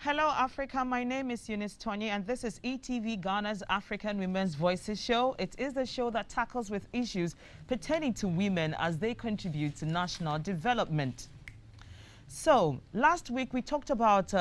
Hello, Africa. My name is Eunice Tonyi, and this is ETV Ghana's African Women's Voices show. It is the show that tackles with issues pertaining to women as they contribute to national development. So, last week we talked about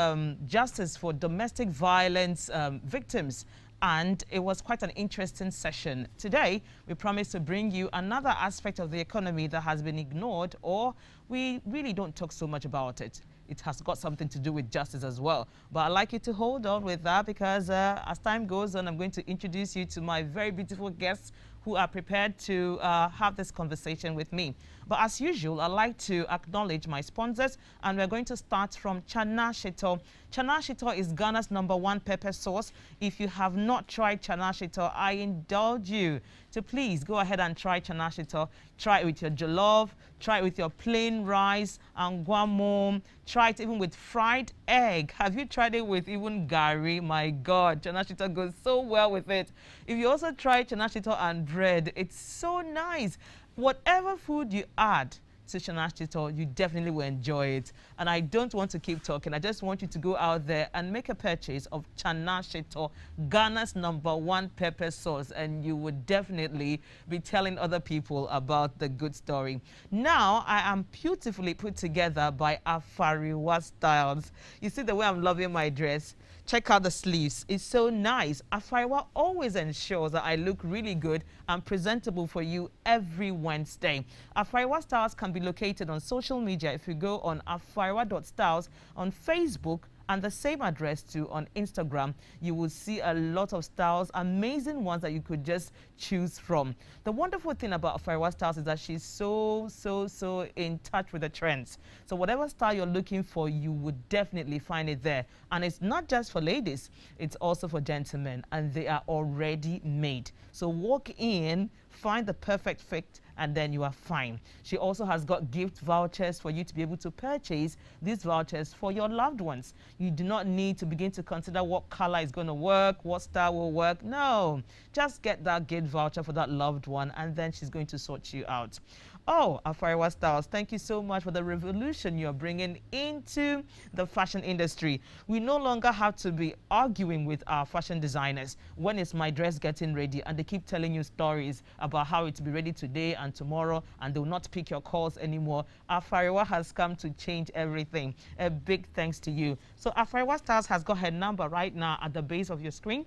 justice for domestic violence victims, and it was quite an interesting session. Today, we promise to bring you another aspect of the economy that has been ignored, or we really don't talk so much about it. It has got something to do with justice as well. But I'd like you to hold on with that because as time goes on, I'm going to introduce you to my very beautiful guests who are prepared to have this conversation with me. But as usual, I'd like to acknowledge my sponsors, and we're going to start from Chana Shito. Chana Shito is Ghana's #1 pepper sauce. If you have not tried Chana Shito, I indulge you to please go ahead and try Chana Shito. Try it with your jollof, try it with your plain rice and guamo, try it even with fried egg. Have you tried it with even gari? My God, Chana Shito goes so well with it. If you also try Chana Shito and bread, it's so nice. Whatever food you add to Chana Shito, you definitely will enjoy it. And I don't want to keep talking. I just want you to go out there and make a purchase of Chana Shito, Ghana's #1 pepper sauce, and you would definitely be telling other people about the good story. Now, I am beautifully put together by Afariwa Styles. You see the way I'm loving my dress? Check out the sleeves. It's so nice. Afariwa always ensures that I look really good and presentable for you every Wednesday. Afariwa Styles can be located on social media if you go on afariwa.styles on Facebook, and the same address too on Instagram. You will see a lot of styles, amazing ones that you could just choose from. The wonderful thing about Afariwa Styles is that she's so in touch with the trends. So whatever style you're looking for, you would definitely find it there. And it's not just for ladies, it's also for gentlemen, and they are already made. So walk in, find the perfect fit, and then you are fine. She also has got gift vouchers for you to be able to purchase these vouchers for your loved ones. You do not need to begin to consider what color is going to work, what style will work. No, just get that gift voucher for that loved one, and then she's going to sort you out. Oh, Afariwa Styles, thank you so much for the revolution you're bringing into the fashion industry. We no longer have to be arguing with our fashion designers. When is my dress getting ready? And they keep telling you stories about how it will be ready today and tomorrow, and they will not pick your calls anymore. Afariwa has come to change everything. A big thanks to you. So Afariwa Styles has got her number right now at the base of your screen.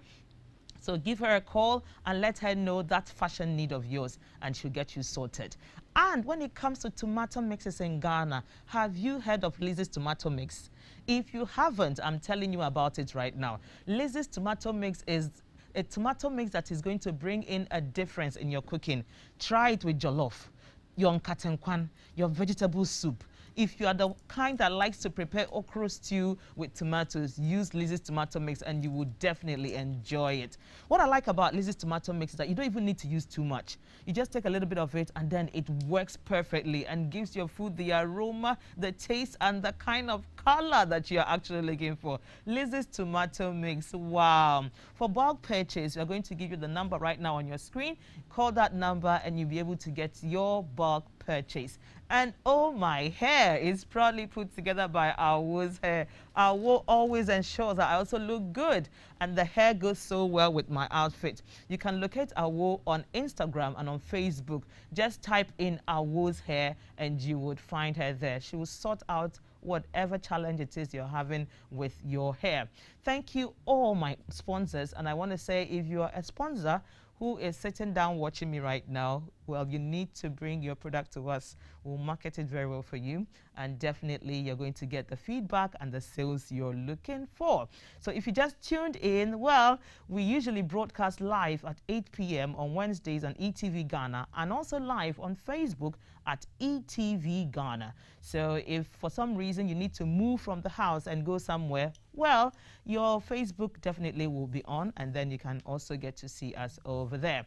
So give her a call and let her know that fashion need of yours, and she'll get you sorted. And when it comes to tomato mixes in Ghana, have you heard of Lizzie's Tomato Mix? If you haven't, I'm telling you about it right now. Lizzie's Tomato Mix is a tomato mix that is going to bring in a difference in your cooking. Try it with jollof, your nkatenkwan, your vegetable soup. If you are the kind that likes to prepare okra stew with tomatoes, use Lizzie's Tomato Mix and you will definitely enjoy it. What I like about Lizzie's Tomato Mix is that you don't even need to use too much. You just take a little bit of it and then it works perfectly and gives your food the aroma, the taste, and the kind of color that you're actually looking for. Lizzie's Tomato Mix, wow. For bulk purchase, we're going to give you the number right now on your screen. Call that number and you'll be able to get your bulk purchase. And oh, my hair is proudly put together by Awo's hair. Awo always ensures that I also look good, and the hair goes so well with my outfit. You can locate Awo on Instagram and on Facebook. Just type in Awo's hair and you would find her there. She will sort out whatever challenge it is you're having with your hair. Thank you all my sponsors, and I want to say if you are a sponsor who is sitting down watching me right now, well, you need to bring your product to us. We'll market it very well for you, and definitely you're going to get the feedback and the sales you're looking for. So if you just tuned in, well, we usually broadcast live at 8 p.m. on Wednesdays on ETV Ghana, and also live on Facebook at ETV Ghana. So if for some reason you need to move from the house and go somewhere, well, your Facebook definitely will be on, and then you can also get to see us over there.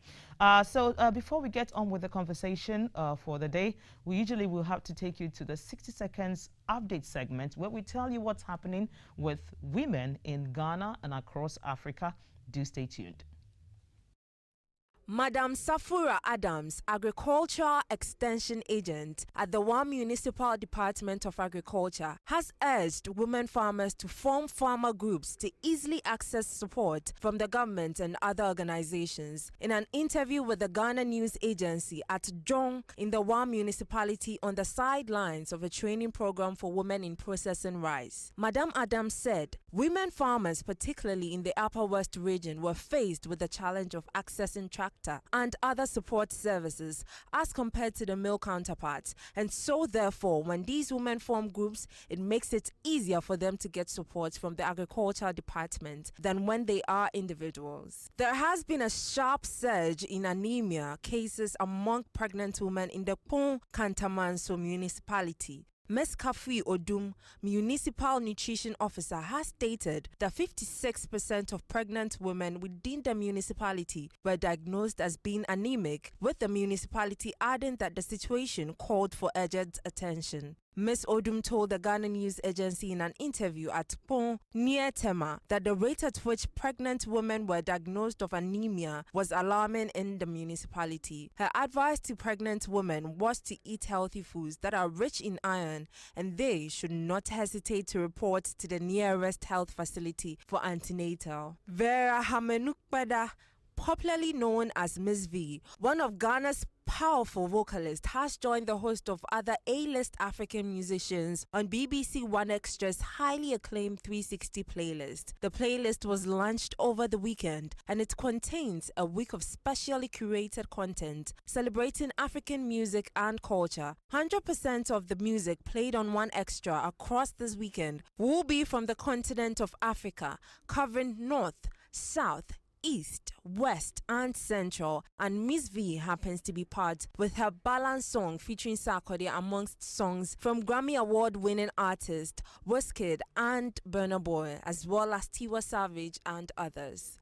So before we get on with the conversation for the day, we usually will have to take you to the 60 seconds update segment where we tell you what's happening with women in Ghana and across Africa. Do stay tuned. Madam Safura Adams, Agricultural Extension Agent at the One Municipal Department of Agriculture, has urged women farmers to form farmer groups to easily access support from the government and other organizations. In an interview with the Ghana News Agency at Jong in the One Municipality on the sidelines of a training program for women in processing rice, Madam Adams said women farmers, particularly in the Upper West region, were faced with the challenge of accessing tractors and other support services as compared to the male counterparts, and so therefore when these women form groups, it makes it easier for them to get support from the agricultural department than when they are individuals. There has been a sharp surge in anemia cases among pregnant women in the Pon Kantamanso municipality. Ms. Kafui Odum, Municipal Nutrition Officer, has stated that 56% of pregnant women within the municipality were diagnosed as being anemic, with the municipality adding that the situation called for urgent attention. Ms. Odum told the Ghana News Agency in an interview at Pon near Tema that the rate at which pregnant women were diagnosed of anemia was alarming in the municipality. Her advice to pregnant women was to eat healthy foods that are rich in iron, and they should not hesitate to report to the nearest health facility for antenatal. Vera Hamenukbada, popularly known as Ms. V, one of Ghana's powerful vocalist, has joined the host of other A-list African musicians on BBC One Extra's highly acclaimed 360 playlist. The playlist was launched over the weekend and it contains a week of specially curated content celebrating African music and culture. 100% of the music played on One Extra across this weekend will be from the continent of Africa, covering North, South, East, West and Central, and Miss V happens to be part with her balance song featuring Sarkodie amongst songs from Grammy Award-winning artist Wizkid and Burna Boy, as well as Tiwa Savage and others.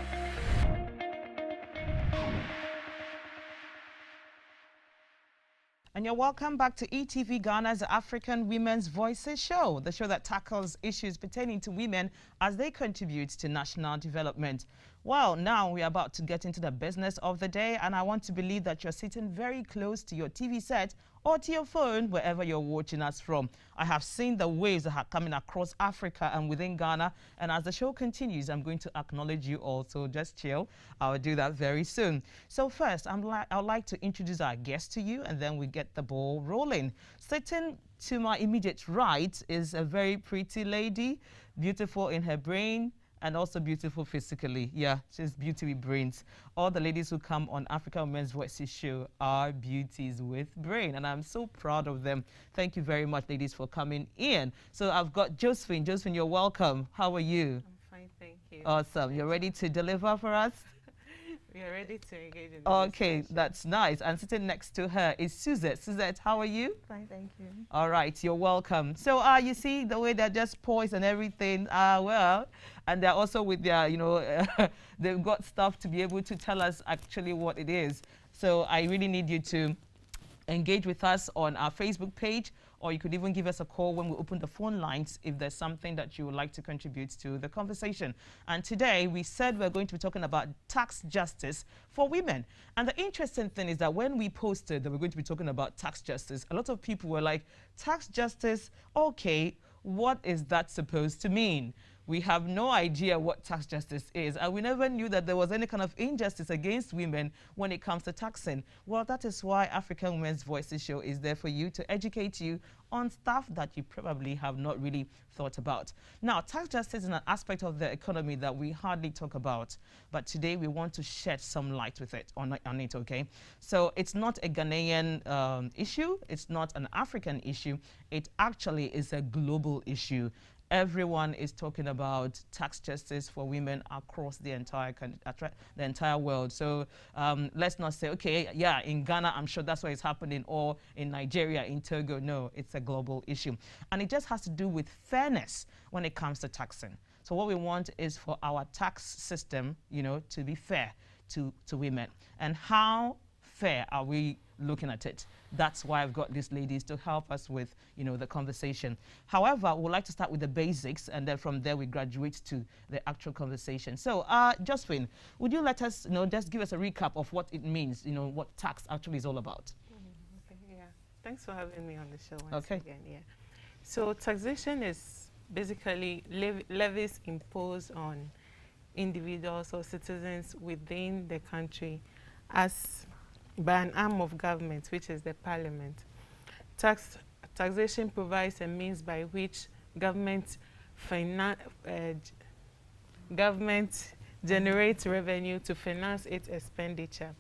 And you're welcome back to ETV Ghana's African Women's Voices show, the show that tackles issues pertaining to women as they contribute to national development. Well, now we're about to get into the business of the day, and I want to believe that you're sitting very close to your TV set or to your phone, wherever you're watching us from. I have seen the waves that are coming across Africa and within Ghana, and as the show continues, I'm going to acknowledge you all, so just chill. I'll do that very soon. So first, I'd like to introduce our guest to you, and then we get the ball rolling. Sitting to my immediate right is a very pretty lady, beautiful in her brain, and also beautiful physically. Yeah, she's beauty with brains. All the ladies who come on African Women's Voices show are beauties with brain, and I'm so proud of them. Thank you very much, ladies, for coming in. So I've got Josephine. Josephine, you're welcome. How are you? I'm fine, thank you. Awesome. You're ready to deliver for us? We are ready to engage in the Okay, discussion. that's nice. And sitting next to her is Suzette. Suzette, how are you? Fine, thank you. All right, you're welcome. So you see the way they're just poised and everything. Well, and they're also with their, they've got stuff to be able to tell us actually what it is. So I really need you to engage with us on our Facebook page, or you could even give us a call when we open the phone lines if there's something that you would like to contribute to the conversation. And today we said we're going to be talking about tax justice for women. And the interesting thing is that when we posted that we're going to be talking about tax justice, a lot of people were like, tax justice, okay, what is that supposed to mean? We have no idea what tax justice is, and we never knew that there was any kind of injustice against women when it comes to taxing. Well, that is why African Women's Voices show is there for you to educate you on stuff that you probably have not really thought about. Now, tax justice is an aspect of the economy that we hardly talk about, but today we want to shed some light with it on it, okay? So it's not a Ghanaian issue, it's not an African issue, it actually is a global issue. Everyone is talking about tax justice for women across the entire world. So let's not say, okay, yeah, in Ghana, I'm sure that's why it's happening, or in Nigeria, in Togo. No, it's a global issue. And it just has to do with fairness when it comes to taxing. So what we want is for our tax system, to be fair to women. And how fair are we looking at it? That's why I've got these ladies to help us with, the conversation. However, we'd like to start with the basics, and then from there we graduate to the actual conversation. So, Josephine, would you let us, just give us a recap of what it means, what tax actually is all about? Okay, yeah. Thanks for having me on the show once again. Yeah. So taxation is basically levies imposed on individuals or citizens within the country as by an arm of government, which is the parliament. Taxation provides a means by which government generates revenue to finance its expenditure.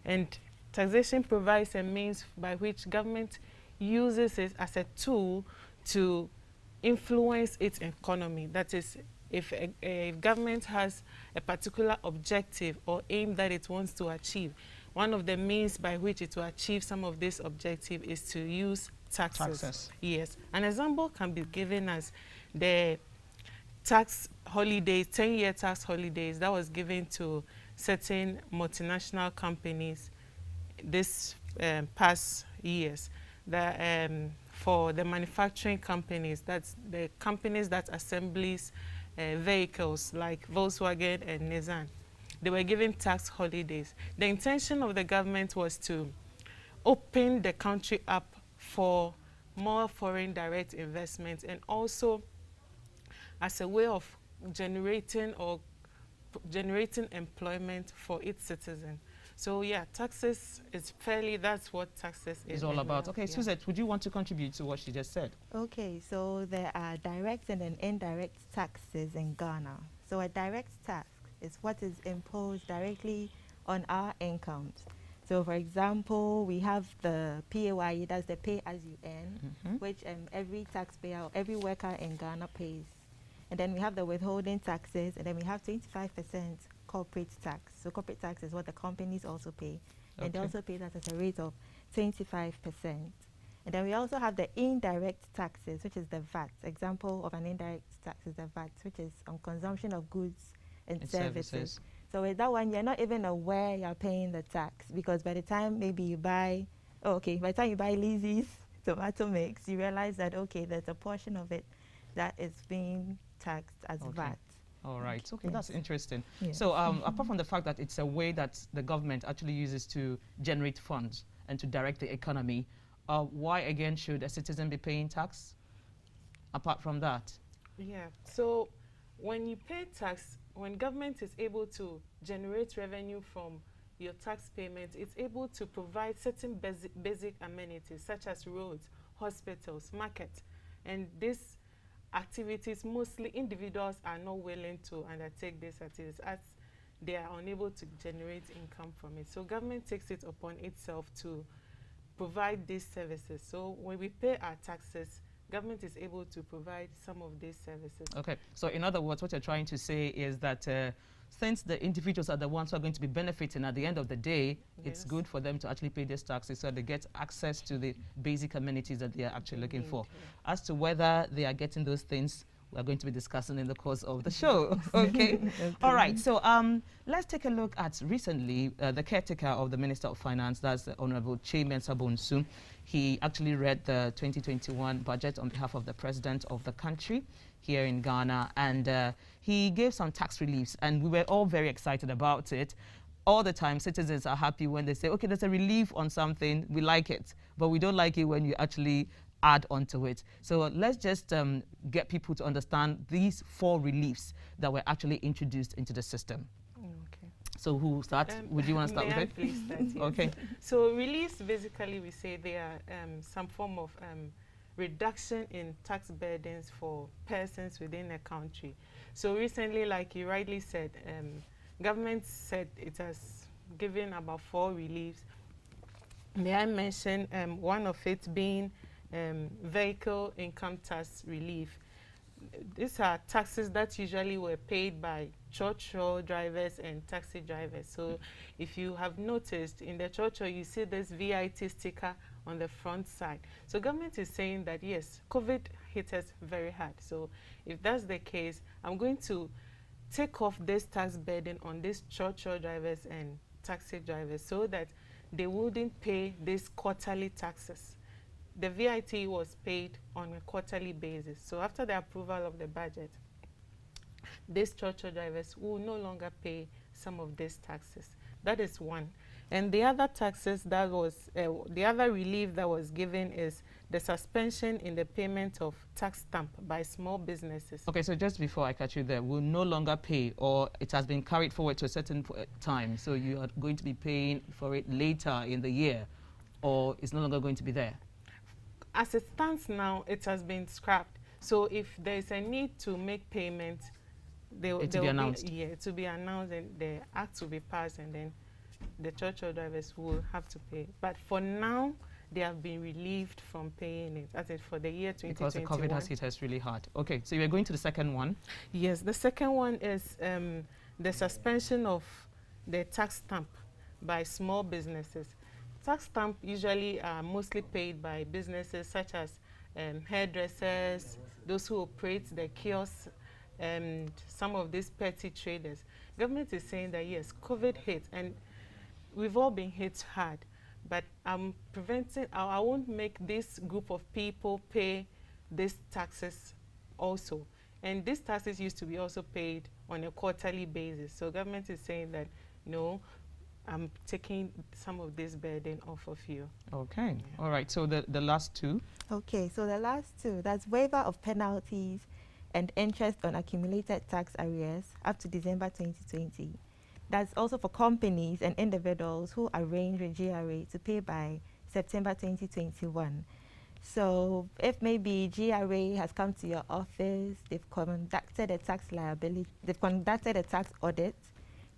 And taxation provides a means by which government uses it as a tool to influence its economy. That is, if a government has a particular objective or aim that it wants to achieve, one of the means by which it will achieve some of this objective is to use taxes. Yes. An example can be given as the tax holidays, 10-year tax holidays that was given to certain multinational companies this past years. For the manufacturing companies, that's the companies that assembles vehicles like Volkswagen and Nissan. They were given tax holidays. The intention of the government was to open the country up for more foreign direct investment, and also as a way of generating employment for its citizens. So yeah, taxes is that's what taxes is all about. Okay, yeah. Suzette, would you want to contribute to what she just said? Okay, so there are direct and indirect taxes in Ghana. So a direct tax is what is imposed directly on our incomes. So for example, we have the PAYE, that's the pay as you earn, which every taxpayer, or every worker in Ghana pays. And then we have the withholding taxes, and then we have 25% corporate tax. So corporate tax is what the companies also pay. And they also pay that at a rate of 25%. And then we also have the indirect taxes, which is the VAT. Example of an indirect tax is the VAT, which is on consumption of goods and services. So with that one, you're not even aware you're paying the tax, because by the time maybe you buy, by the time you buy Lizzie's tomato mix, you realize that, there's a portion of it that is being taxed as VAT. All right. Okay, yes. That's interesting. Yes. So apart from the fact that it's a way that the government actually uses to generate funds and to direct the economy, why again should a citizen be paying tax apart from that? Yeah. So when you pay tax, when government is able to generate revenue from your tax payments, it's able to provide certain basic amenities such as roads, hospitals, markets, and these activities, mostly individuals are not willing to undertake these activities as they are unable to generate income from it. So government takes it upon itself to provide these services. So when we pay our taxes, government is able to provide some of these services. Okay. So in other words, what you're trying to say is that since the individuals are the ones who are going to be benefiting at the end of the day, it's good for them to actually pay these taxes so they get access to the basic amenities that they are actually looking for. As to whether they are getting those things, we're going to be discussing in the course of the show. Okay? All right. So let's take a look at recently the caretaker of the Minister of Finance, that's the Honorable Chairman Sabonsu. He actually read the 2021 budget on behalf of the President of the country here in Ghana, and he gave some tax reliefs, and we were all very excited about it. All the time, citizens are happy when they say, okay, there's a relief on something, we like it, but we don't like it when you actually add onto it. So let's just get people to understand these 4 reliefs that were actually introduced into the system. Okay. So who starts? Would you want to start with it? Please start, yes. Okay. So reliefs, basically, we say they are some form of reduction in tax burdens for persons within a country. So recently, like you rightly said, government said it has given about 4 reliefs. May I mention one of it being vehicle income tax relief. These are taxes that usually were paid by church-roll drivers and taxi drivers. So if you have noticed, in the church-roll, you see this VIT sticker on the front side. So government is saying that, yes, COVID hit us very hard. So if that's the case, I'm going to take off this tax burden on these church-roll drivers and taxi drivers so that they wouldn't pay these quarterly taxes. The VAT was paid on a quarterly basis. So after the approval of the budget, these tractor drivers will no longer pay some of these taxes. That is one. And the other taxes that was, the other relief that was given is the suspension in the payment of tax stamp by small businesses. Okay, so just before I catch you there, will no longer pay, or it has been carried forward to a certain time, so you are going to be paying for it later in the year, or it's no longer going to be there? As it stands now, it has been scrapped. So if there is a need to make payment, it will be announced. Yeah, it will be announced, and the act will be passed, and then the tractor drivers will have to pay. But for now, they have been relieved from paying it. That's it for the year 2021. Because the COVID has hit us really hard. Okay, so you're going to the second one. Yes, the second one is the suspension of the tax stamp by small businesses. Tax stamp usually are mostly paid by businesses such as hairdressers, those who operate the kiosks, and some of these petty traders. Government is saying that yes, COVID hit, and we've all been hit hard, but I'm preventing, I won't make this group of people pay these taxes also. And these taxes used to be also paid on a quarterly basis. So government is saying that, no, I'm taking some of this burden off of you. Okay, all right, so the last two. Okay, so the last two, that's waiver of penalties and interest on accumulated tax arrears up to December 2020. That's also for companies and individuals who arrange with GRA to pay by September 2021. So if maybe GRA has come to your office, they've conducted a tax liability, they've conducted a tax audit,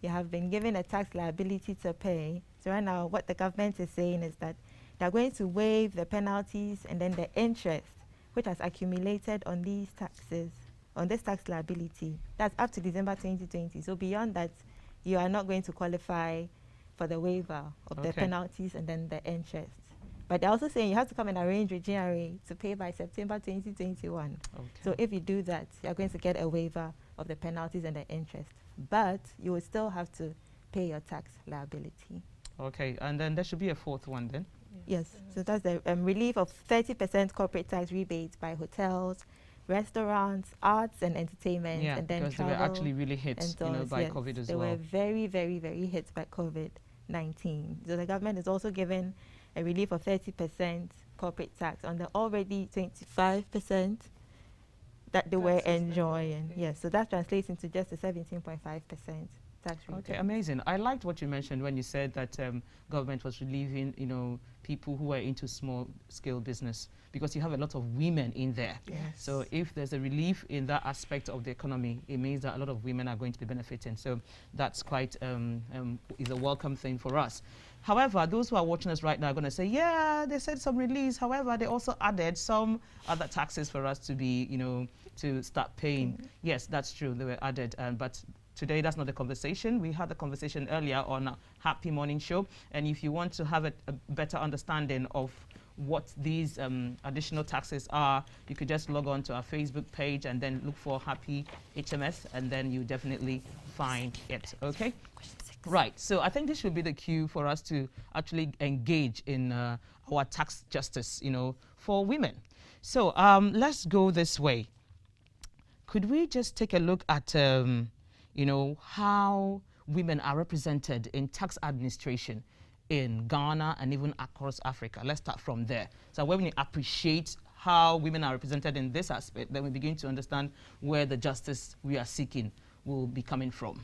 you have been given a tax liability to pay. So right now what the government is saying is that they're going to waive the penalties and then the interest which has accumulated on these taxes, on this tax liability. That's up to December 2020. So beyond that, you are not going to qualify for the waiver of the penalties and then the interest. But they're also saying you have to come and arrange with GRA to pay by September 2021. Okay. So if you do that, you're going to get a waiver of the penalties and the interest. But you will still have to pay your tax liability. Okay, and then there should be a fourth one then? Yes, so that's the relief of 30% corporate tax rebates by hotels, restaurants, arts and entertainment, and then because travel. They were actually really hit by COVID as well. They were very, very, very hit by COVID-19. So the government is also given a relief of 30% corporate tax on the already 25% that they were enjoying. Yes, so that translates into just a 17.5% tax rebate. Okay, amazing. I liked what you mentioned when you said that government was relieving, people who are into small-scale business, because you have a lot of women in there. Yes. So if there's a relief in that aspect of the economy, it means that a lot of women are going to be benefiting. So that's quite is a welcome thing for us. However, those who are watching us right now are going to say, yeah, they said some release. However, they also added some other taxes for us to be, to start paying. Yes, that's true. They were added, but today, that's not the conversation. We had the conversation earlier on a Happy Morning Show. And if you want to have a better understanding of what these additional taxes are, you could just log on to our Facebook page and then look for Happy HMS, and then you definitely find it, okay? Right, so I think this should be the cue for us to actually engage in our tax justice, for women. So let's go this way. Could we just take a look at how women are represented in tax administration in Ghana and even across Africa? Let's start from there. So when we appreciate how women are represented in this aspect, then we begin to understand where the justice we are seeking will be coming from.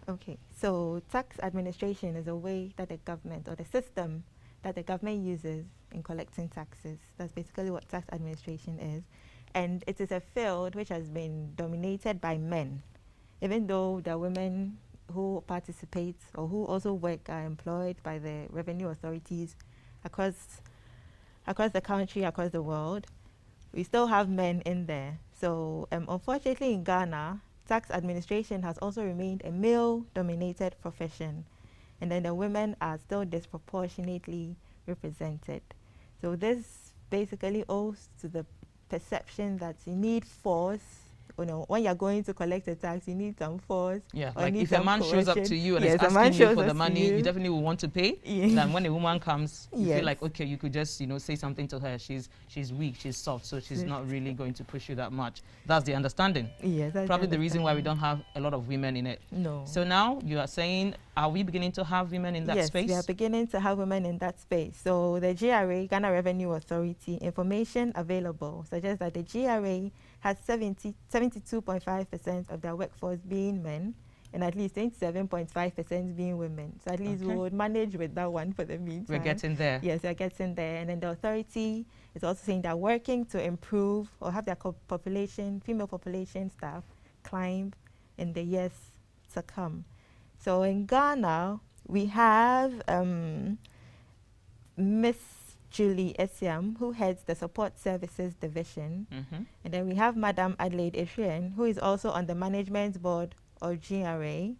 Okay, so tax administration is a way that the government, or the system that the government uses in collecting taxes. That's basically what tax administration is. And it is a field which has been dominated by men. Even though the women who participate or who also work are employed by the revenue authorities across the country, across the world, we still have men in there. So unfortunately in Ghana, tax administration has also remained a male-dominated profession. And then the women are still disproportionately represented. So this basically owes to the perception that you need force you know, when you're going to collect a tax, you need some force. Yeah, or like need if a some man shows up coercion. to you and Yes, is a man asking you shows for up the to money, you you. definitely will want to pay. Yeah. Then when a woman comes, you Yes. feel like, okay, you could just, you know, say something to her. She's weak, she's soft, so she's not really going to push you that much. That's the understanding. Yes, that's Probably the reason why we don't have a lot of women in it. No. So now you are saying, are we beginning to have women in that yes, space? we are beginning to have women in that space. So the GRA, Ghana Revenue Authority, information available suggests that the GRA has 72.5% of their workforce being men and at least 27.5% being women. So at least we would manage with that one for the meantime. We're getting there. Yes, we're getting there. And then the authority is also saying they're working to improve or have their population, female population staff climb in the years to come. So in Ghana, we have Miss Julie Esiam, who heads the Support Services Division. And then we have Madam Adelaide Efrien, who is also on the Management Board of GRA.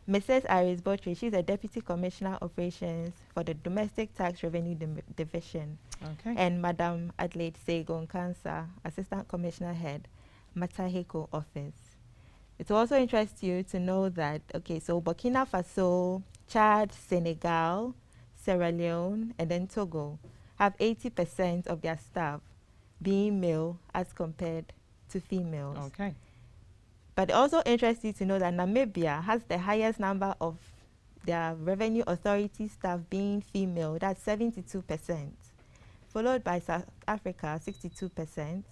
Mrs. Iris Botry, she's a Deputy Commissioner Operations for the Domestic Tax Revenue Division. And Madam Adelaide Segon Kansa, Assistant Commissioner Head, Mataheko Office. It will also interest you to know that, okay, so Burkina Faso, Chad, Senegal, Sierra Leone, and then Togo have 80% of their staff being male as compared to females. Okay. But it also interests you to know that Namibia has the highest number of their revenue authority staff being female, that's 72%, followed by South Africa, 62%,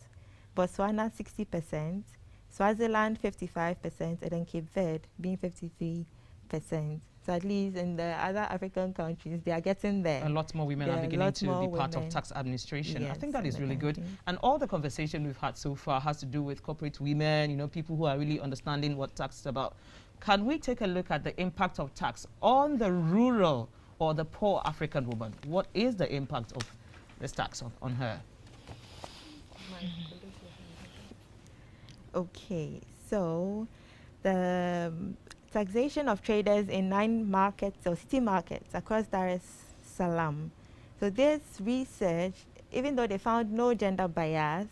Botswana, 60%, Swaziland, 55%, and then Cape Verde being 53%. So at least in the other African countries, they are getting there. A lot more women are beginning to be part of tax administration. Yes, I think that is really good. And all the conversation we've had so far has to do with corporate women, you know, people who are really understanding what tax is about. Can we take a look at the impact of tax on the rural or the poor African woman? What is the impact of this tax on her? Okay, so the taxation of traders in 9 markets or city markets across Dar es Salaam. So this research, even though they found no gender bias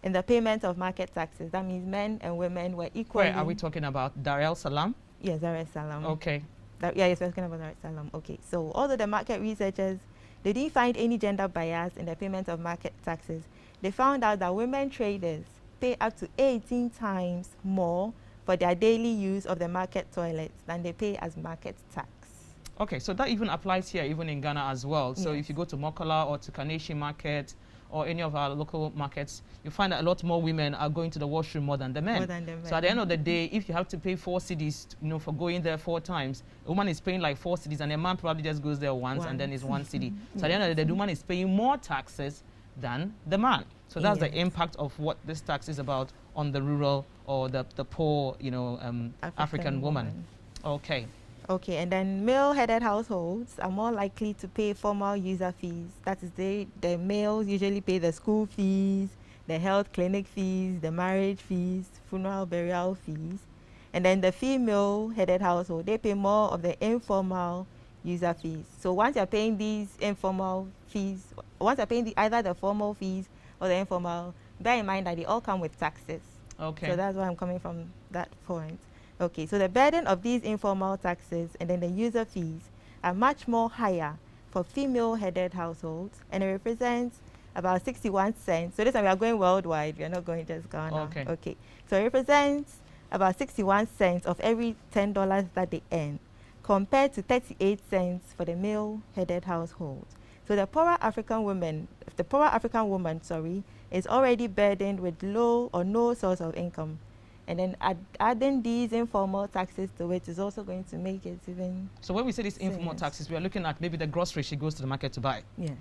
in the payment of market taxes, that means men and women were equally. Where are we talking about? Dar es Salaam? Yes, Dar es Salaam. Okay. Yeah, yes, we're talking about Dar es Salaam. Okay, so although the market researchers, they didn't find any gender bias in the payment of market taxes, they found out that women traders pay up to 18 times more for their daily use of the market toilets than they pay as market tax. Okay, so that even applies here, even in Ghana as well. So if you go to Mokola or to Kaneshi Market or any of our local markets, you find that a lot more women are going to the washroom more than the men. So at the end of the day, if you have to pay 4 cedis, you know, for going there 4 times, a woman is paying like 4 cedis, and a man probably just goes there once and then it's 1 cedi. So at the end of the day, the woman is paying more taxes than the man. So that's the impact of what this tax is about on the rural or the poor, you know, African woman. Okay. Okay, and then male-headed households are more likely to pay formal user fees. That is, the males usually pay the school fees, the health clinic fees, the marriage fees, funeral burial fees. And then the female-headed household, they pay more of the informal user fees. So once you're paying these informal fees, once you're paying either the formal fees or the informal, bear in mind that they all come with taxes. Okay. So that's why I'm coming from that point. Okay, so the burden of these informal taxes and then the user fees are much more higher for female-headed households, and it represents about 61 cents. So this time we are going worldwide, we are not going just Ghana. Okay. Okay, so it represents about 61 cents of every $10 that they earn, compared to 38 cents for the male-headed households. So the poorer African woman, is already burdened with low or no source of income. And then adding these informal taxes to it is also going to make it even. So when we say these informal taxes, we are looking at maybe the grocery she goes to the market to buy. Yes.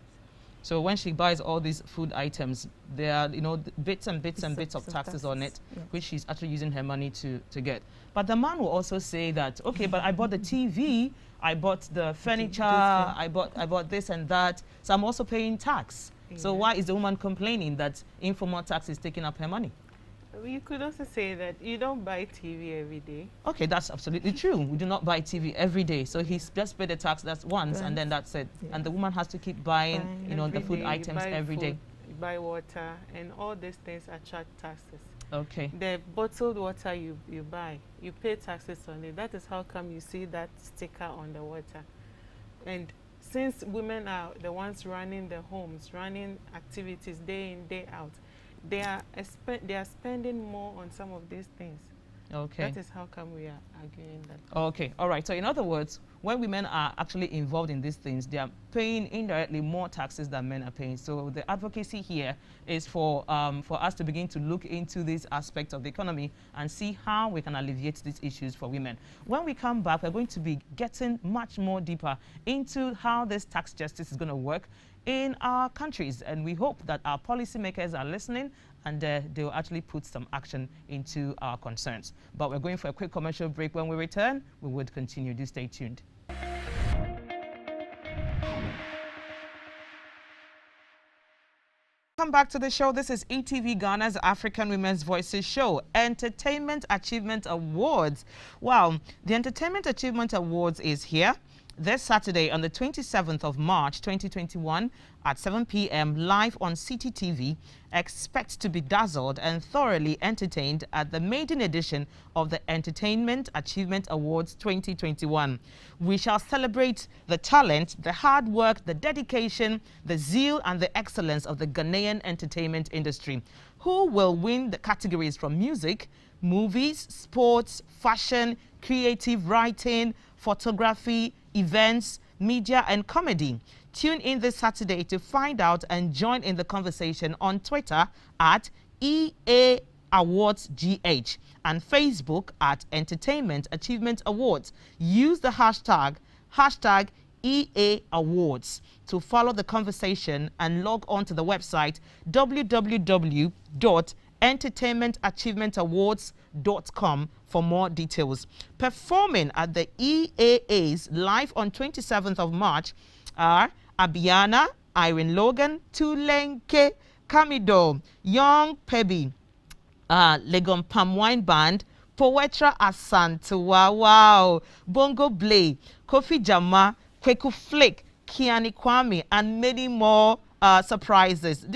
So when she buys all these food items, there are, you know, bits and bits of taxes on it, which she's actually using her money to get. But the man will also say that, okay, but I bought the TV, I bought the furniture, I bought this and that, so I'm also paying tax. So why is the woman complaining that informal tax is taking up her money? You could also say that you don't buy TV every day. Okay, that's absolutely true. We do not buy TV every day. So he's just paid the tax that's once and then that's it. Yeah. And the woman has to keep buying, you know, the food items every day. You buy water, and all these things attract taxes. Okay. The bottled water you buy, you pay taxes on it. That is how come you see that sticker on the water. And since women are the ones running the homes, running activities day in, day out, they are spending more on some of these things. Okay. That is how come we are arguing that. Okay, all right. So in other words, when women are actually involved in these things, they are paying indirectly more taxes than men are paying. So the advocacy here is for us to begin to look into this aspect of the economy and see how we can alleviate these issues for women. When we come back, we're going to be getting much more deeper into how this tax justice is going to work in our countries, and we hope that our policymakers are listening and they will actually put some action into our concerns. But we're going for a quick commercial break. When we return, we would continue. Do stay tuned. Welcome back to the show. This is ETV Ghana's African Women's Voices show, Entertainment Achievement Awards. Wow, the Entertainment Achievement Awards is here this Saturday on the 27th of March 2021 at 7 p.m. live on CTTV. Expect to be dazzled and thoroughly entertained at the maiden edition of the Entertainment Achievement Awards 2021. We shall celebrate the talent, the hard work, the dedication, the zeal and the excellence of the Ghanaian entertainment industry. Who will win the categories from music, movies, sports, fashion, creative writing, photography, events, media and comedy? Tune in this Saturday to find out and join in the conversation on Twitter at EA Awards GH and Facebook at Entertainment Achievement Awards. Use the hashtag EA Awards to follow the conversation and log on to the website www.entertainmentachievementAwards.com for more details. Performing at the EAAs live on 27th of March are Abiana, Irene Logan, Tulenke, Kamido, Young Pebby, Legon Palm Wine Band, Poetra Asantewa, wow, Bongo Blay, Kofi Jama, Kweku Flick, Kiani Kwame, and many more surprises.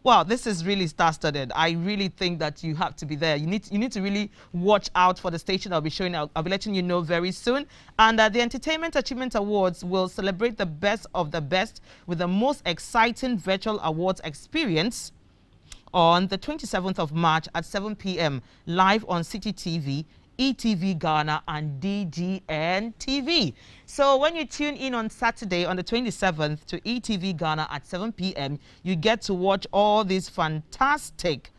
Wow, this is really star-studded. I really think that you have to be there. You need to really watch out for the station. I'll be I'll be letting you know very soon. And the Entertainment Achievement Awards will celebrate the best of the best with the most exciting virtual awards experience on the 27th of March at 7 p.m. live on CTTV, ETV Ghana and DGN TV. So when you tune in on Saturday on the 27th to ETV Ghana at 7 p.m., you get to watch all these fantastic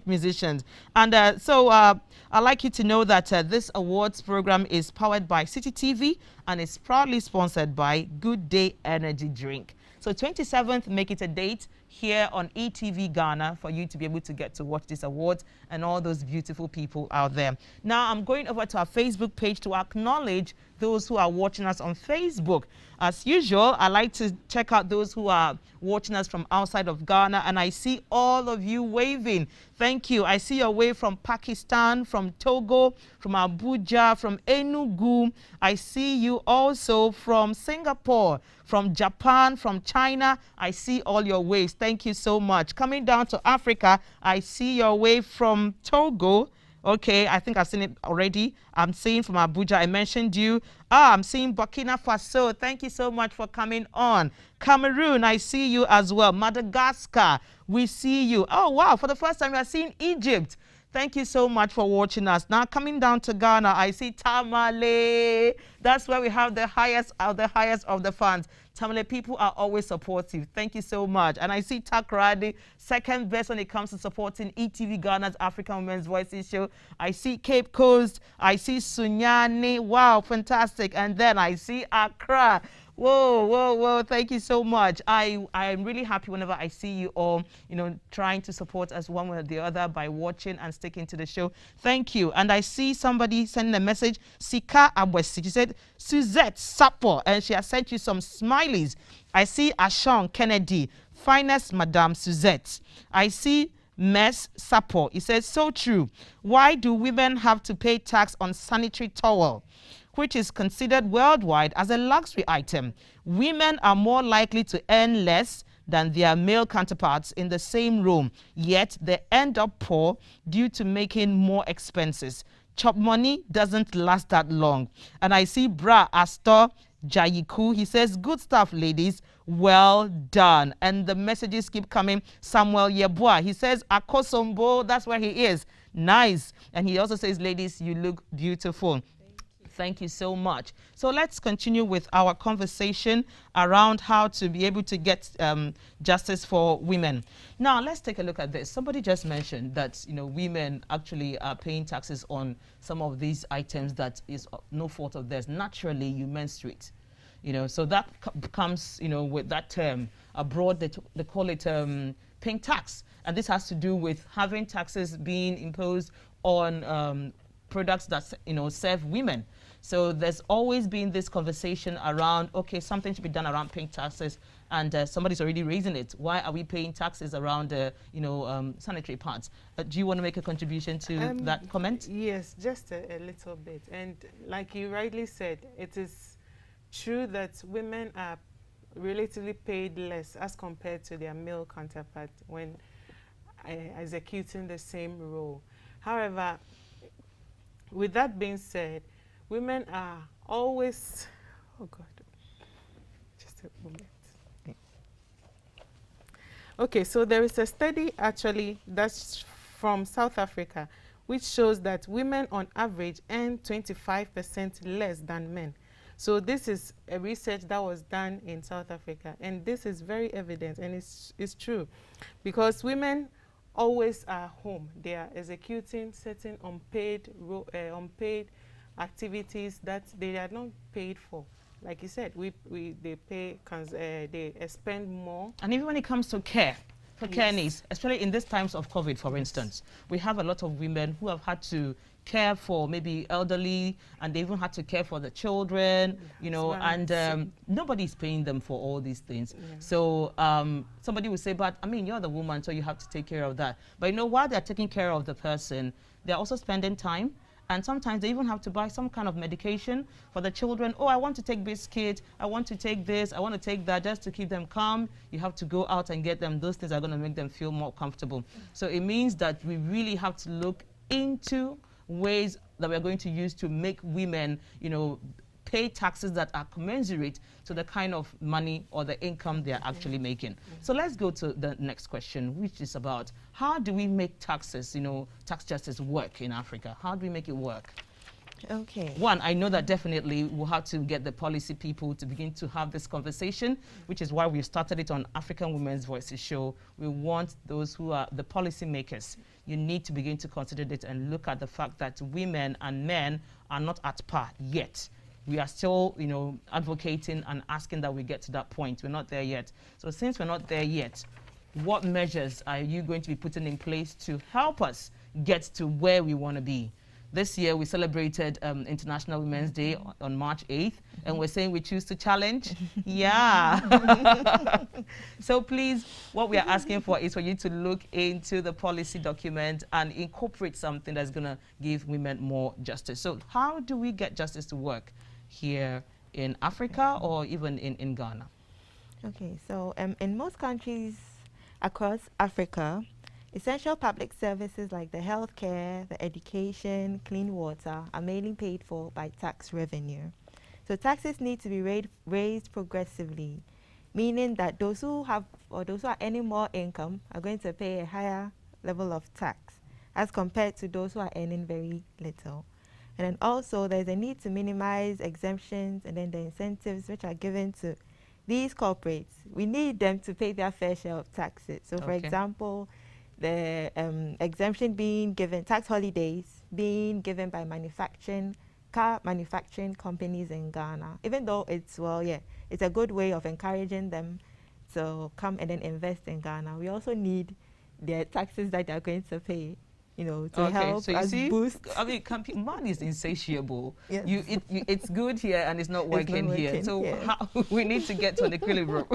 musicians. And so I'd like you to know that this awards program is powered by CTTV and is proudly sponsored by Good Day Energy Drink. So 27th, make it a date here on ETV Ghana for you to be able to get to watch this awards and all those beautiful people out there. Now I'm going over to our Facebook page to acknowledge those who are watching us on Facebook. As usual, I like to check out those who are watching us from outside of Ghana, and I see all of you waving. Thank you. I see your wave from Pakistan, from Togo, from Abuja, from Enugu. I see you also from Singapore, from Japan, from China. I see all your waves. Thank you so much. Coming down to Africa, I see your wave from Togo. Okay, I think I've seen it already. I'm seeing from Abuja, I mentioned you. I'm seeing Burkina Faso. Thank you so much for coming on. Cameroon, I see you as well. Madagascar, we see you. Oh, wow, for the first time, we are seeing Egypt. Thank you so much for watching us. Now, coming down to Ghana, I see Tamale. That's where we have the highest of the fans. Tamale people are always supportive. Thank you so much. And I see Takrady, second best when it comes to supporting ETV Ghana's African Women's Voices show. I see Cape Coast. I see Sunyani. Wow, fantastic. And then I see Accra. Whoa, whoa, whoa. Thank you so much. I am really happy whenever I see you all, trying to support us one way or the other by watching and sticking to the show. Thank you. And I see somebody sending a message, Sika Abwesi. She said, Suzette Sapo, and she has sent you some smileys. I see Ashon Kennedy, finest Madame Suzette. I see Mess Sapo. He says, so true. Why do women have to pay tax on sanitary towel, which is considered worldwide as a luxury item? Women are more likely to earn less than their male counterparts in the same room, yet they end up poor due to making more expenses. Chop money doesn't last that long. And I see Bra Astor Jayiku. He says, good stuff, ladies. Well done. And the messages keep coming. Samuel Yeboah, he says, Akosombo, that's where he is. Nice. And he also says, ladies, you look beautiful. Thank you so much. So let's continue with our conversation around how to be able to get justice for women. Now, let's take a look at this. Somebody just mentioned that, you know, women actually are paying taxes on some of these items that is no fault of theirs. Naturally, you menstruate. You know, so that comes, you know, with that term. Abroad, they call it paying tax. And this has to do with having taxes being imposed on products that, you know, serve women. So there's always been this conversation around, okay, something should be done around paying taxes, and somebody's already raising it. Why are we paying taxes around, you know, sanitary pads? Do you want to make a contribution to that comment? Yes, just a little bit. And like you rightly said, it is true that women are relatively paid less as compared to their male counterparts when executing the same role. However, with that being said, women are always, oh God, just a moment. Okay, so there is a study actually that's from South Africa, which shows that women on average earn 25% less than men. So this is a research that was done in South Africa, and this is very evident, and it's true, because women always are home. They are executing certain unpaid activities that they are not paid for. Like you said, they pay, they spend more. And even when it comes to care, for Yes. care needs, especially in these times of COVID, for instance, we have a lot of women who have had to care for maybe elderly, and they even had to care for the children, you know, and nobody's paying them for all these things. Yeah. So somebody will say, but I mean, you're the woman, so you have to take care of that. But you know, while they're taking care of the person, they're also spending time. And sometimes they even have to buy some kind of medication for the children. Oh, I want to take biscuit. I want to take this. I want to take that, just to keep them calm. You have to go out and get them. Those things are going to make them feel more comfortable. So it means that we really have to look into ways that we're going to use to make women, you know, pay taxes that are commensurate to the kind of money or the income they're actually making. So let's go to the next question, which is about how do we make taxes, you know, tax justice work in Africa? How do we make it work? Okay. One, I know that definitely we'll have to get the policy people to begin to have this conversation, which is why we've started it on African Women's Voices show. We want those who are the policy makers. You need to begin to consider it and look at the fact that women and men are not at par yet. We are still, you know, advocating and asking that we get to that point. We're not there yet. So since we're not there yet, what measures are you going to be putting in place to help us get to where we want to be? This year, we celebrated International Women's Day on March 8th, and we're saying we choose to challenge. Yeah. So please, what we are asking for is for you to look into the policy document and incorporate something that's going to give women more justice. So how do we get justice to work here in Africa or even in Ghana? Okay, so in most countries across Africa, essential public services like the healthcare, the education, clean water are mainly paid for by tax revenue. So taxes need to be raised progressively, meaning that those who have or those who are earning more income are going to pay a higher level of tax as compared to those who are earning very little. And then also there's a need to minimize exemptions and then the incentives which are given to these corporates. We need them to pay their fair share of taxes. So for example, the exemption being given, tax holidays being given by car manufacturing companies in Ghana, even though it's, well, yeah, it's a good way of encouraging them to come and then invest in Ghana. We also need their taxes that they're going to pay, you know, to help so you us see, boost. I mean, man is insatiable. Yes. It's good here and it's not working here. So how, we need to get to an equilibrium.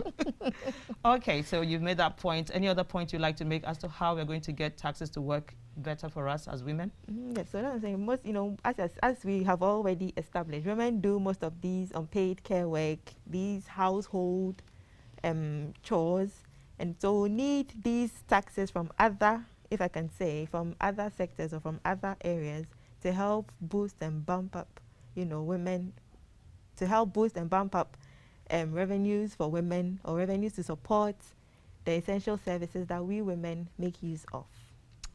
Okay, so you've made that point. Any other point you'd like to make as to how we're going to get taxes to work better for us as women? Yes, so that's what I'm saying. Most, you know, as we have already established, women do most of these unpaid care work, these household chores, And so we need these taxes from other, if I can say, from other sectors or from other areas to help boost and bump up, women, to help boost and bump up revenues for women, or revenues to support the essential services that we women make use of.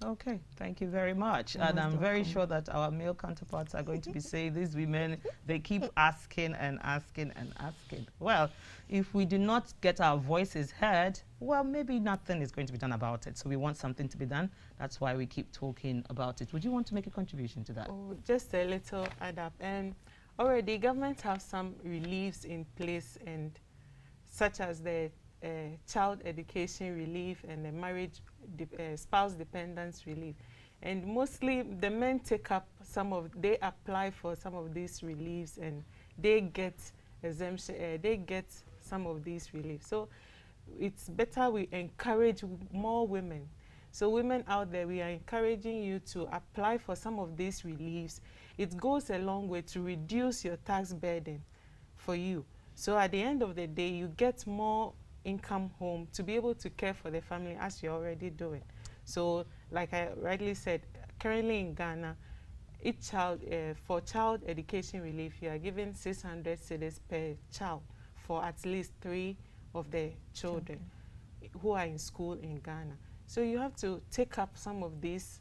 Okay, thank you very much. You're And most I'm very welcome. sure that our male counterparts are going to be saying, these women, they keep asking and asking and asking. Well, if we do not get our voices heard, well, maybe nothing is going to be done about it. So we want something to be done. That's why we keep talking about it. Would you want to make a contribution to that? Oh, just a little add up. And already governments have some reliefs in place, and such as the child education relief and the marriage spouse dependence relief. And mostly the men take up they apply for some of these reliefs, and they get exemption, they get some of these reliefs. So it's better we encourage more women. So women out there, we are encouraging you to apply for some of these reliefs. It goes a long way to reduce your tax burden for you. So at the end of the day, you get more income home to be able to care for the family, as you're already doing. So like I rightly said, currently in Ghana, each child, for child education relief, you are given 600 cedis per child for at least 3 of the children who are in school in Ghana. So you have to take up some of these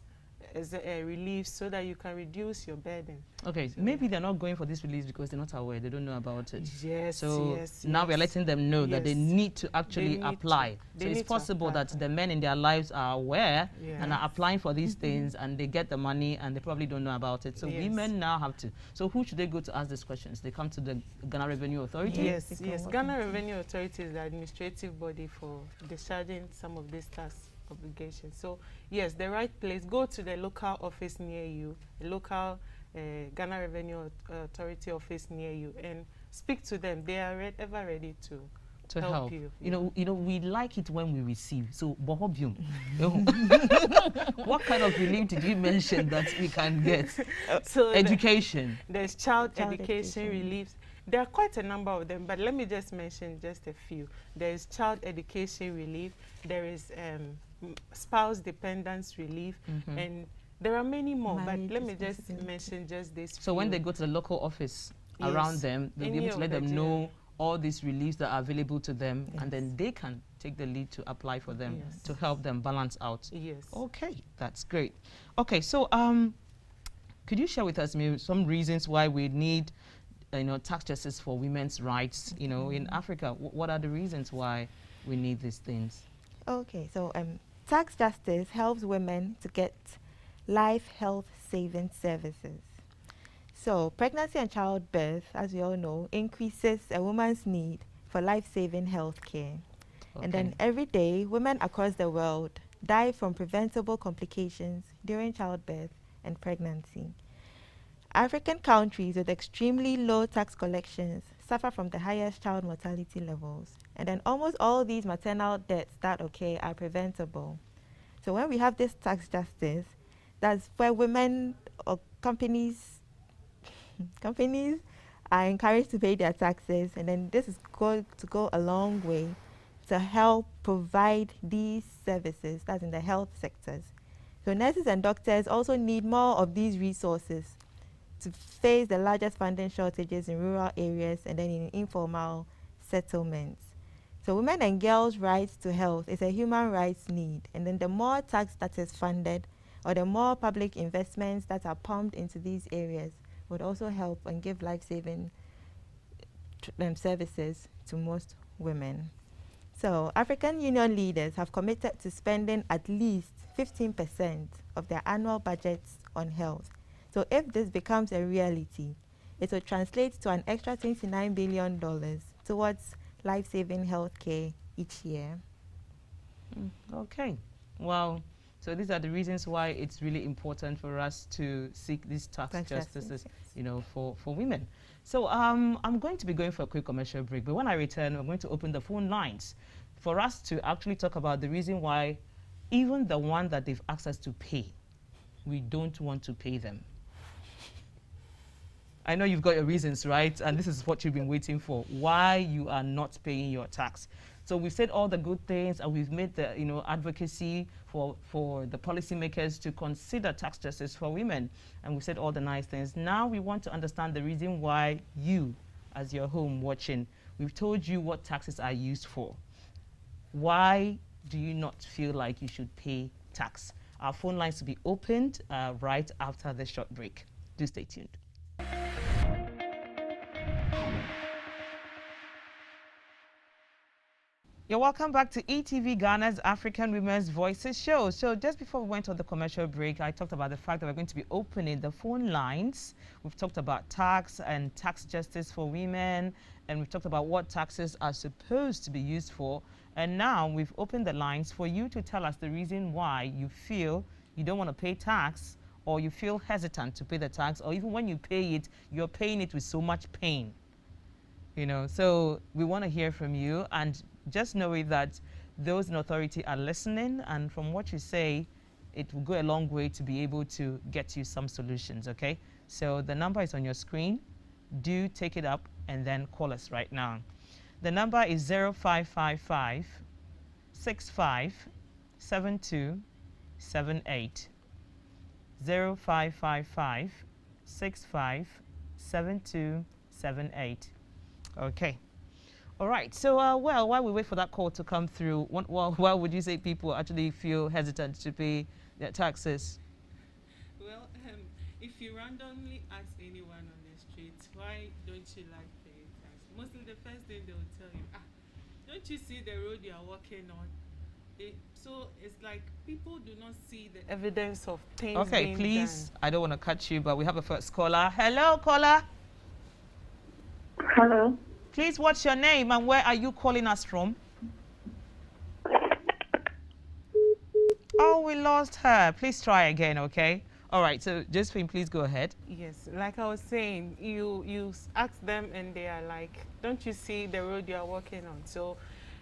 as a relief so that you can reduce your burden. Okay, so maybe they're not going for this release because they're not aware, they don't know about it. Yes, so yes, now yes. we're letting them know that they need to actually apply. So it's to possible apply. that the men in their lives are aware Yes. and are applying for these things, and they get the money and they probably don't know about it. So Yes. women now have to. So who should they go to ask these questions? They come to the Ghana Revenue Authority? Yes, yes. Ghana Revenue Authority is the administrative body for discharging some of these tax obligations. So yes, the right place, go to the local office near you, the local Ghana Revenue Authority office near you, and speak to them. They are ever ready to help you. You know, we like it when we receive. So, Bohobium, what kind of relief did you mention that we can get? So education. There's child education reliefs. There are quite a number of them, but let me just mention just a few. There is child education relief. There is spouse dependence relief, and there are many more. But let me just mention just this. So when they go to the local office around them, they'll be able to let them know all these reliefs that are available to them, and then they can take the lead to apply for them to help them balance out. Yes. Okay, that's great. Okay, so could you share with us maybe some reasons why we need tax justice for women's rights, in Africa? What are the reasons why we need these things? Okay, so tax justice helps women to get life health saving services. So pregnancy and childbirth, as we all know, increases a woman's need for life-saving health care. Okay. And then every day, women across the world die from preventable complications during childbirth and pregnancy. African countries with extremely low tax collections suffer from the highest child mortality levels. And then almost all these maternal deaths that occur are preventable. So when we have this tax justice, that's where women or companies are encouraged to pay their taxes, and then this is going to go a long way to help provide these services, that's in the health sectors. So nurses and doctors also need more of these resources to face the largest funding shortages in rural areas and then in informal settlements. So women and girls' rights to health is a human rights need, and then the more tax that is funded or the more public investments that are pumped into these areas would also help and give life-saving services to most women. So African Union leaders have committed to spending at least 15% of their annual budgets on health. So if this becomes a reality, it will translate to an extra $29 billion towards life-saving health care each year. Okay. Well, so these are the reasons why it's really important for us to seek these tax justices, for women. So I'm going to be going for a quick commercial break, but when I return, I'm going to open the phone lines for us to actually talk about the reason why even the one that they've asked us to pay, we don't want to pay them. I know you've got your reasons, right? And this is what you've been waiting for, why you are not paying your tax. So we've said all the good things, and we've made the advocacy for the policymakers to consider tax justice for women, and we've said all the nice things. Now we want to understand the reason why you, as you're home watching, we've told you what taxes are used for. Why do you not feel like you should pay tax? Our phone lines will be opened right after the short break. Do stay tuned. You're welcome back to ETV Ghana's African Women's Voices show. So just before we went on the commercial break, I talked about the fact that we're going to be opening the phone lines. We've talked about tax and tax justice for women, and we've talked about what taxes are supposed to be used for. And now we've opened the lines for you to tell us the reason why you feel you don't want to pay tax, or you feel hesitant to pay the tax, or even when you pay it, you're paying it with so much pain. So we want to hear from you, and just know that those in authority are listening, and from what you say, it will go a long way to be able to get you some solutions, okay? So the number is on your screen. Do take it up and then call us right now. The number is 0555 657278. 0555 657278. Okay. All right. So, well, while we wait for that call to come through, why would you say people actually feel hesitant to pay their taxes? Well, if you randomly ask anyone on the street, why don't you like paying tax? Mostly the first thing they will tell you, don't you see the road you are walking on? So it's like people do not see the evidence of things being please, done. I don't want to cut you, but we have a first caller. Hello, caller. Hello. Please, what's your name and where are you calling us from? Oh, we lost her. Please try again, okay? All right, so Josephine, please go ahead. Yes, like I was saying, you ask them and they are like, don't you see the road you are walking on? So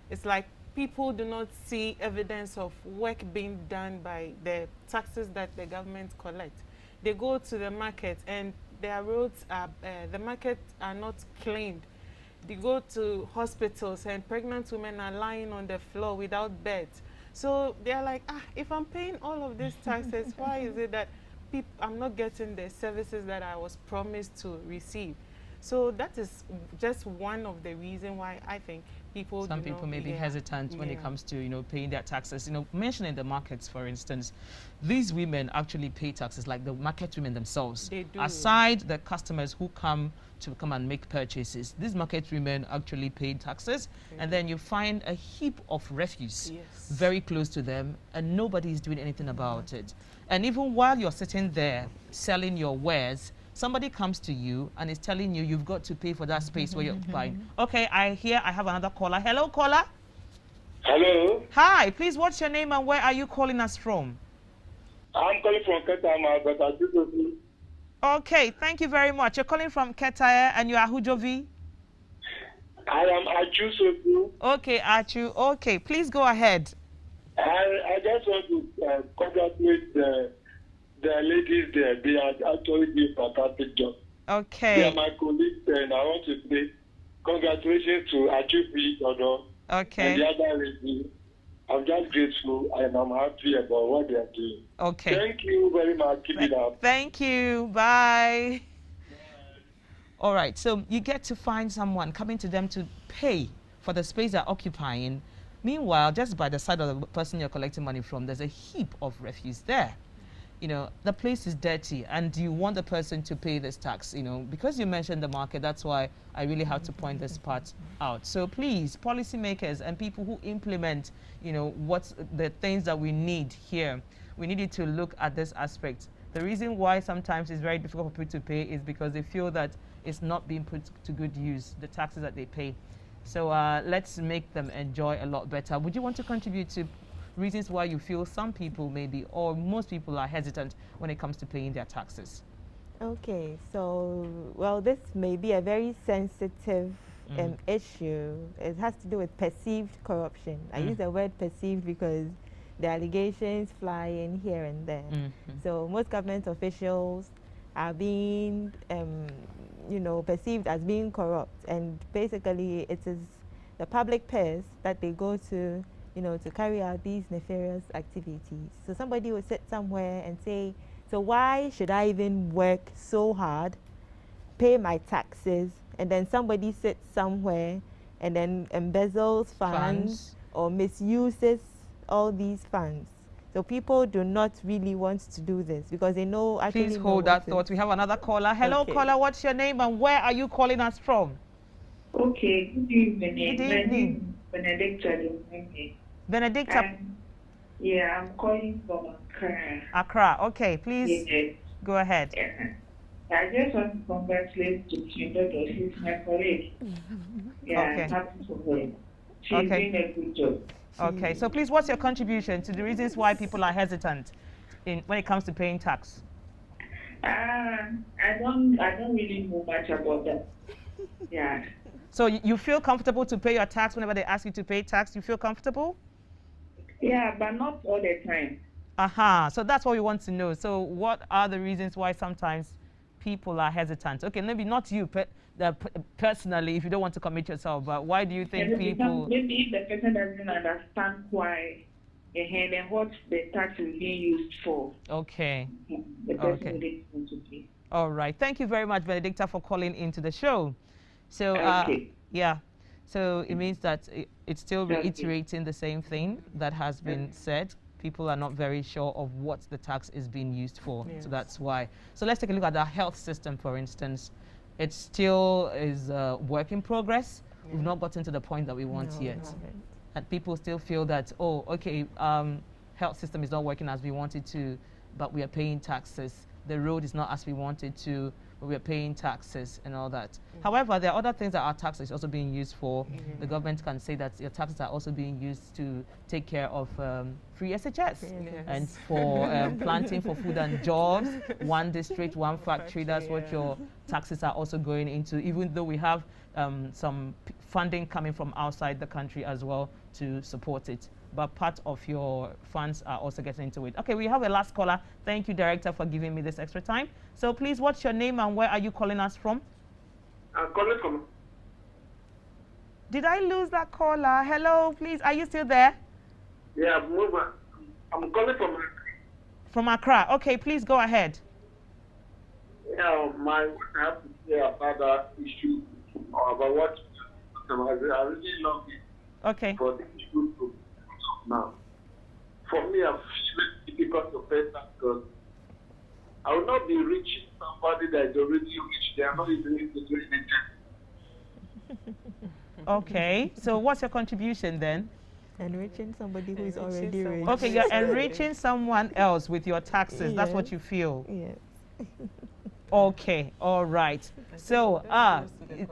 it's like people do not see evidence of work being done by the taxes that the government collects. They go to the market and their roads are, the markets are not cleaned. They go to hospitals and pregnant women are lying on the floor without beds. So they're like, if I'm paying all of these taxes, why is it that I'm not getting the services that I was promised to receive? So that is just one of the reasons why I think some people may be hesitant when it comes to paying their taxes. Mentioning the markets, for instance, these women actually pay taxes, like the market women themselves. They do. Aside the customers who come and make purchases, these market women actually pay taxes, and then you find a heap of refuse very close to them, and nobody is doing anything about it. And even while you're sitting there selling your wares, somebody comes to you and is telling you you've got to pay for that space where you're occupying. Okay, I have another caller. Hello, caller. Hello. Hi, please, what's your name and where are you calling us from? I'm calling from Ketama, but I do. Okay, thank you very much. You're calling from Ketaya and you are Hujovi? I am Achu Sopu. Okay, Achu. Okay, please go ahead. I just want to congratulate the ladies there. They are actually doing a fantastic job. Okay. They are my colleagues, and I want to say congratulations to Achu Odo okay. and the other ladies. I'm just grateful and I'm happy about what they are doing. Okay. Thank you very much. Keep it up. Thank you. Bye. All right. So you get to find someone coming to them to pay for the space they're occupying. Meanwhile, just by the side of the person you're collecting money from, there's a heap of refuse there. The place is dirty and you want the person to pay this tax, because you mentioned the market, that's why I really have to point this part out. So please, policymakers and people who implement, what's the things that we need here, we needed to look at this aspect. The reason why sometimes it's very difficult for people to pay is because they feel that it's not being put to good use, the taxes that they pay. So let's make them enjoy a lot better. Would you want to contribute to reasons why you feel some people maybe, or most people are hesitant when it comes to paying their taxes? Okay, so, well, this may be a very sensitive issue. It has to do with perceived corruption. I use the word perceived because the allegations fly in here and there. So most government officials are being, perceived as being corrupt, and basically it is the public purse that they go to, to carry out these nefarious activities. So somebody will sit somewhere and say, so why should I even work so hard, pay my taxes, and then somebody sits somewhere and then embezzles funds or misuses all these funds. So people do not really want to do this because they know actually. Please hold that thought. We have another caller. Hello, caller. What's your name and where are you calling us from? Okay, good evening. Good evening. Benedicta. Benedicta. Yeah, I'm calling from Accra. Accra. Okay, please go ahead. I just want to congratulate Chindodo. She's my colleague. Yeah, Okay. I'm happy for her. She's Okay. doing a good job. Okay, so please, what's your contribution to the reasons why people are hesitant when it comes to paying tax? I don't really know much about that. Yeah. So you feel comfortable to pay your tax whenever they ask you to pay tax? You feel comfortable? Yeah, but not all the time. Aha, so that's what we want to know. So what are the reasons why sometimes people are hesitant? Okay, maybe not you personally, if you don't want to commit yourself, but why do you think people... Maybe if the person doesn't understand why and what the tax is being used for. Okay. The person wouldn't want to pay. All right. Thank you very much, Benedicta, for calling into the show. So, yeah. So it means that it's still reiterating the same thing that has been said. People are not very sure of what the tax is being used for. Yes. So that's why. So let's take a look at our health system, for instance. It still is a work in progress. Yeah. We've not gotten to the point that we want yet. And people still feel that, oh, okay, health system is not working as we wanted to, but we are paying taxes. The road is not as we wanted to, but we are paying taxes and all that. However, there are other things that our tax is also being used for. The government can say that your taxes are also being used to take care of free SHS and for planting for food and jobs, one district, one factory. That's what your taxes are also going into, even though we have some funding coming from outside the country as well to support it. But part of your funds are also getting into it. Okay, we have a last caller. Thank you, Director, for giving me this extra time. So please, what's your name and where are you calling us from? I'm calling from... Did I lose that caller? Hello, please, are you still there? Yeah, I'm calling from... From Accra. Okay, please go ahead. Yeah, I have to say about that issue, about what I really love it. Okay. For the issue to now. For me, I feel it's difficult to pay tax because I will not be reaching somebody that is already rich. They are not even able to do anything. Okay, so what's your contribution then? Enriching somebody who is already rich. Okay, you're enriching someone else with your taxes. That's what you feel. Yes. Okay, all right. So,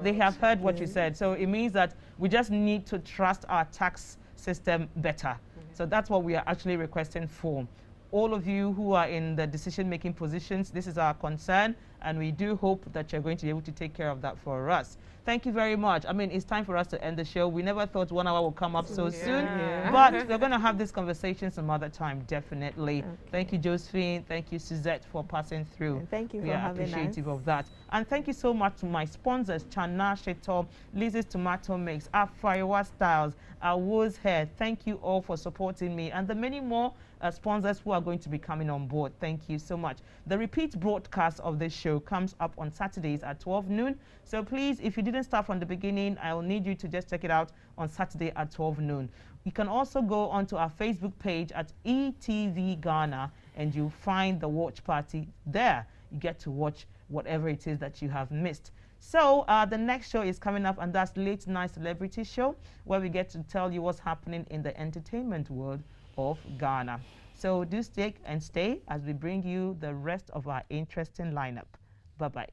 they have heard what you said. So it means that we just need to trust our tax system better. So that's what we are actually requesting for. All of you who are in the decision-making positions, this is our concern, and we do hope that you're going to be able to take care of that for us. Thank you very much. I mean, it's time for us to end the show. We never thought 1 hour would come up so soon, but we're going to have this conversation some other time, definitely. Okay. Thank you, Josephine. Thank you, Suzette, for passing through. And thank you for having us. We are appreciative of that. And thank you so much to my sponsors, Chana Sheto, Lizzie's Tomato Mix, Afariwa Styles, Awo's Hair. Thank you all for supporting me, and the many more sponsors who are going to be coming on board. Thank you so much. The repeat broadcast of this show comes up on Saturdays at 12 noon. So please, if you didn't start from the beginning, I will need you to just check it out on Saturday at 12 noon. You can also go onto our Facebook page at ETV Ghana and you'll find the watch party there. You get to watch whatever it is that you have missed. So the next show is coming up, and that's Late Night Celebrity Show, where we get to tell you what's happening in the entertainment world of Ghana. So do stay as we bring you the rest of our interesting lineup. Bye-bye.